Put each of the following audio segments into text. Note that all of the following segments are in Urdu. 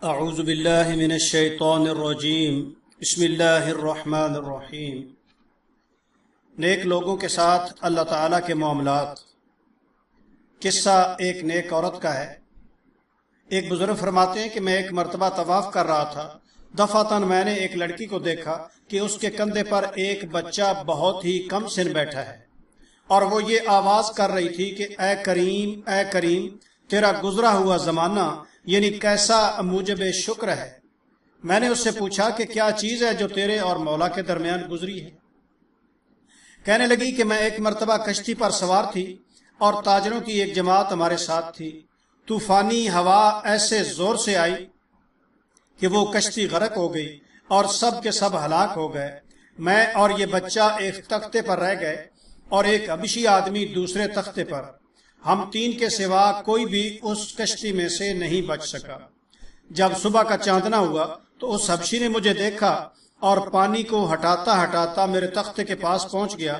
اعوذ باللہ من الشیطان الرجیم بسم اللہ الرحمن الرحیم۔ نیک لوگوں کے ساتھ اللہ تعالیٰ کے معاملات۔ قصہ ایک نیک عورت کا ہے۔ ایک بزرگ فرماتے ہیں کہ میں ایک مرتبہ طواف کر رہا تھا، دفعتاً میں نے ایک لڑکی کو دیکھا کہ اس کے کندھے پر ایک بچہ بہت ہی کم سن بیٹھا ہے، اور وہ یہ آواز کر رہی تھی کہ اے کریم اے کریم، تیرا گزرا ہوا زمانہ یعنی کیسا موجب شکر ہے۔ میں نے اس سے پوچھا کہ کیا چیز ہے جو تیرے اور مولا کے درمیان گزری ہے؟ کہنے لگی کہ میں ایک مرتبہ کشتی پر سوار تھی اور تاجروں کی ایک جماعت ہمارے ساتھ تھی۔ طوفانی ہوا ایسے زور سے آئی کہ وہ کشتی غرق ہو گئی اور سب کے سب ہلاک ہو گئے۔ میں اور یہ بچہ ایک تختے پر رہ گئے اور ایک حبشی آدمی دوسرے تختے پر۔ ہم تین کے سوا کوئی بھی اس کشتی میں سے نہیں بچ سکا۔ جب صبح کا چاندنا ہوا تو اس حبشی نے مجھے دیکھا اور پانی کو ہٹاتا ہٹاتا میرے تختے کے پاس پہنچ گیا،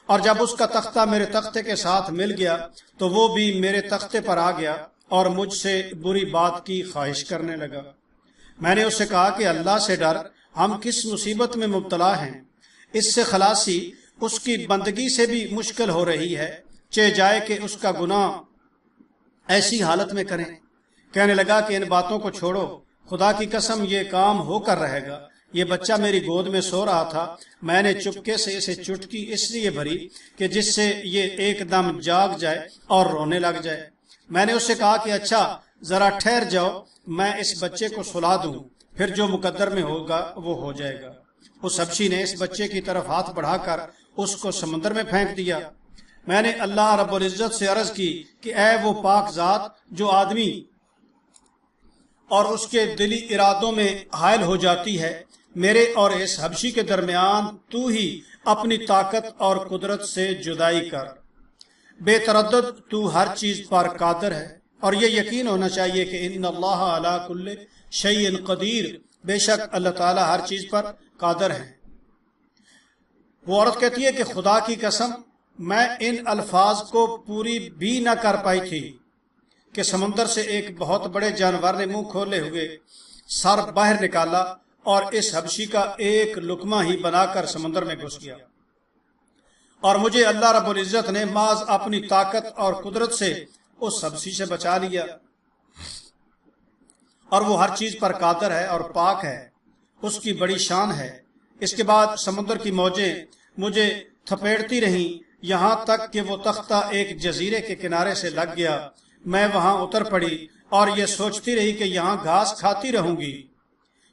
اور جب اس کا تختہ میرے تختے کے ساتھ مل گیا تو وہ بھی میرے تختے پر آ گیا اور مجھ سے بری بات کی خواہش کرنے لگا۔ میں نے اس سے کہا کہ اللہ سے ڈر، ہم کس مصیبت میں مبتلا ہیں، اس سے خلاصی اس کی بندگی سے بھی مشکل ہو رہی ہے، چہ جائے کہ اس کا گناہ ایسی حالت میں کریں۔ کہنے لگا کہ ان باتوں کو چھوڑو، خدا کی قسم یہ کام ہو کر رہے گا۔ یہ بچہ میری گود میں سو رہا تھا، میں نے چپکے سے اسے چٹکی اس لیے بھری کہ جس سے یہ ایک دم جاگ جائے اور رونے لگ جائے۔ میں نے اس سے کہا کہ اچھا ذرا ٹھہر جاؤ، میں اس بچے کو سلا دوں، پھر جو مقدر میں ہوگا وہ ہو جائے گا۔ اس حبشی نے اس بچے کی طرف ہاتھ بڑھا کر اس کو سمندر میں پھینک دیا۔ میں نے اللہ رب العزت سے عرض کی کہ اے وہ پاک ذات جو آدمی اور اس کے دلی ارادوں میں حائل ہو جاتی ہے، میرے اور اس حبشی کے درمیان تو ہی اپنی طاقت اور قدرت سے جدائی کر۔ بے تردد تو ہر چیز پر قادر ہے، اور یہ یقین ہونا چاہیے کہ ان اللہ علی کل شیء قدیر، بے شک اللہ تعالی ہر چیز پر قادر ہے۔ وہ عورت کہتی ہے کہ خدا کی قسم میں ان الفاظ کو پوری بھی نہ کر پائی تھی کہ سمندر سے ایک بہت بڑے جانور نے منہ کھولے ہوئے سر باہر نکالا اور اس حبشی کا ایک لقمہ ہی بنا کر سمندر میں گھس گیا، اور مجھے اللہ رب العزت نے محض اپنی طاقت اور قدرت سے اس حبشی سے بچا لیا، اور وہ ہر چیز پر قادر ہے اور پاک ہے، اس کی بڑی شان ہے۔ اس کے بعد سمندر کی موجیں مجھے تھپیڑتی رہیں یہاں تک کہ وہ تختہ ایک جزیرے کے کنارے سے لگ گیا۔ میں وہاں اتر پڑی اور یہ سوچتی رہی کہ یہاں گھاس کھاتی رہوں گی،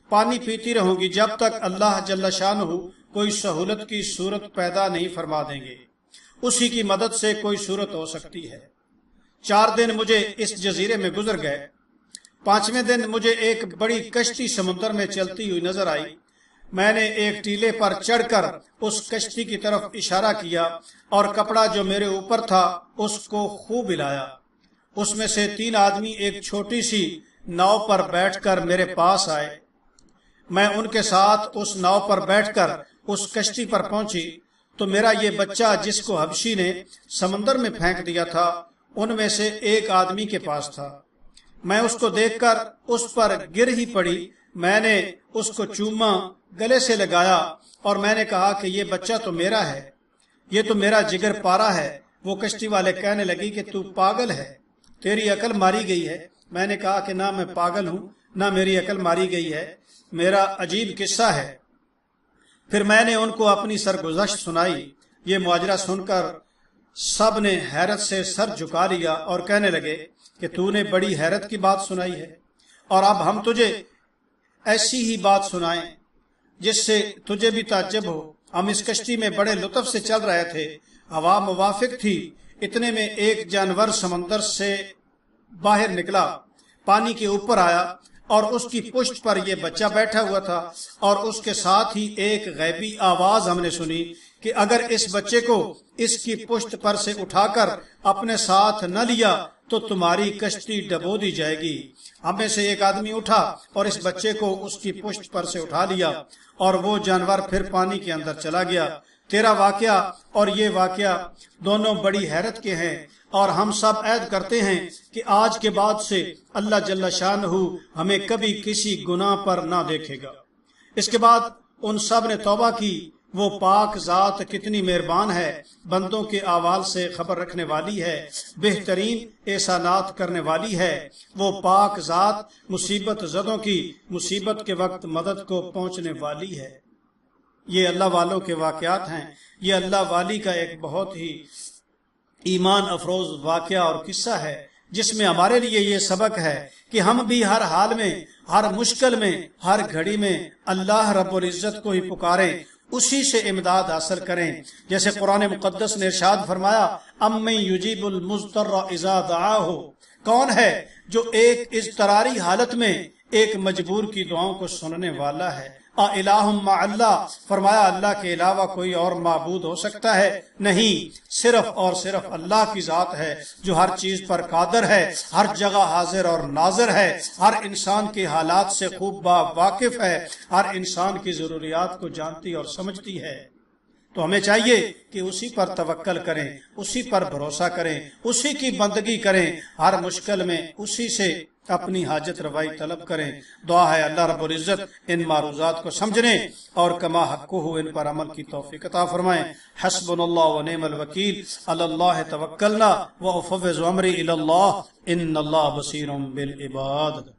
پانی پیتی رہوں گی، جب تک اللہ جل شانہ کوئی سہولت کی صورت پیدا نہیں فرما دیں گے۔ اسی کی مدد سے کوئی صورت ہو سکتی ہے۔ 4 دن مجھے اس جزیرے میں گزر گئے۔ 5ویں دن مجھے ایک بڑی کشتی سمندر میں چلتی ہوئی نظر آئی۔ میں نے ایک ٹیلے پر چڑھ کر اس کشتی کی طرف اشارہ کیا اور کپڑا جو میرے اوپر تھا اس کو خوب ہلایا۔ اس میں سے 3 آدمی ایک چھوٹی سی ناؤ پر بیٹھ کر میرے پاس آئے۔ میں ان کے ساتھ اس ناؤ پر بیٹھ کر اس کشتی پر پہنچی تو میرا یہ بچہ جس کو حبشی نے سمندر میں پھینک دیا تھا ان میں سے ایک آدمی کے پاس تھا۔ میں اس کو دیکھ کر اس پر گر ہی پڑی۔ میں نے اس کو چوما، گلے سے لگایا اور میں نے کہا کہ یہ بچہ تو میرا ہے، یہ تو میرا جگر پارا ہے۔ وہ کشتی والے کہنے لگی کہ تو پاگل ہے، تیری عقل ماری گئی ہے۔ میں نے کہا کہ نہ میں پاگل ہوں نہ میری عقل ماری گئی ہے، میرا عجیب قصہ ہے۔ پھر میں نے ان کو اپنی سرگزشت سنائی۔ یہ ماجرا سن کر سب نے حیرت سے سر جھکا لیا اور کہنے لگے کہ تو نے بڑی حیرت کی بات سنائی ہے، اور اب ہم تجھے ایسی ہی بات سنائیں جس سے تجھے بھی تعجب ہو۔ ہم اس کشتی میں بڑے لطف سے چل رہے تھے، ہوا موافق تھی، اتنے میں ایک جانور سمندر سے باہر نکلا، پانی کے اوپر آیا، اور اس کی پشت پر یہ بچہ بیٹھا ہوا تھا، اور اس کے ساتھ ہی ایک غیبی آواز ہم نے سنی کہ اگر اس بچے کو اس کی پشت پر سے اٹھا کر اپنے ساتھ نہ لیا تو تمہاری کشتی ڈبو دی جائے گی۔ ہم میں سے ایک آدمی اٹھا اور اس بچے کو اس کی پشت پر سے اٹھا لیا، اور وہ جانور پھر پانی کے اندر چلا گیا۔ تیرا واقعہ اور یہ واقعہ دونوں بڑی حیرت کے ہیں، اور ہم سب عہد کرتے ہیں کہ آج کے بعد سے اللہ جل شانہ ہمیں کبھی کسی گناہ پر نہ دیکھے گا۔ اس کے بعد ان سب نے توبہ کی۔ وہ پاک ذات کتنی مہربان ہے، بندوں کے احوال سے خبر رکھنے والی ہے، بہترین احسانات کرنے والی ہے۔ وہ پاک ذات مصیبت زدوں کی مصیبت کے وقت مدد کو پہنچنے والی ہے۔ یہ اللہ والوں کے واقعات ہیں۔ یہ اللہ والی کا ایک بہت ہی ایمان افروز واقعہ اور قصہ ہے، جس میں ہمارے لیے یہ سبق ہے کہ ہم بھی ہر حال میں، ہر مشکل میں، ہر گھڑی میں اللہ رب العزت کو ہی پکاریں، اسی سے امداد حاصل کریں۔ جیسے قرآن مقدس نے ارشاد فرمایا، امن یجیب المضطر اذا دعاہ، کون ہے جو ایک اضطراری حالت میں ایک مجبور کی دعاؤں کو سننے والا ہے۔ الہ مع اللہ، فرمایا اللہ کے علاوہ کوئی اور معبود ہو سکتا ہے؟ نہیں، صرف اور صرف اللہ کی ذات ہے جو ہر چیز پر قادر ہے، ہر جگہ حاضر اور ناظر ہے، ہر انسان کے حالات سے خوب واقف ہے، ہر انسان کی ضروریات کو جانتی اور سمجھتی ہے۔ تو ہمیں چاہیے کہ اسی پر توکل کریں، اسی پر بھروسہ کریں، اسی کی بندگی کریں، ہر مشکل میں اسی سے اپنی حاجت روائی طلب کریں۔ دعا ہے اللہ رب العزت ان معروضات کو سمجھنے اور کما حق ہو ان پر عمل کی توفیق عطا فرمائیں۔ حسبنا اللہ ونعم الوکیل، علی اللہ توکلنا وافوض امری الی اللہ، ان اللہ بصیر بالعباد۔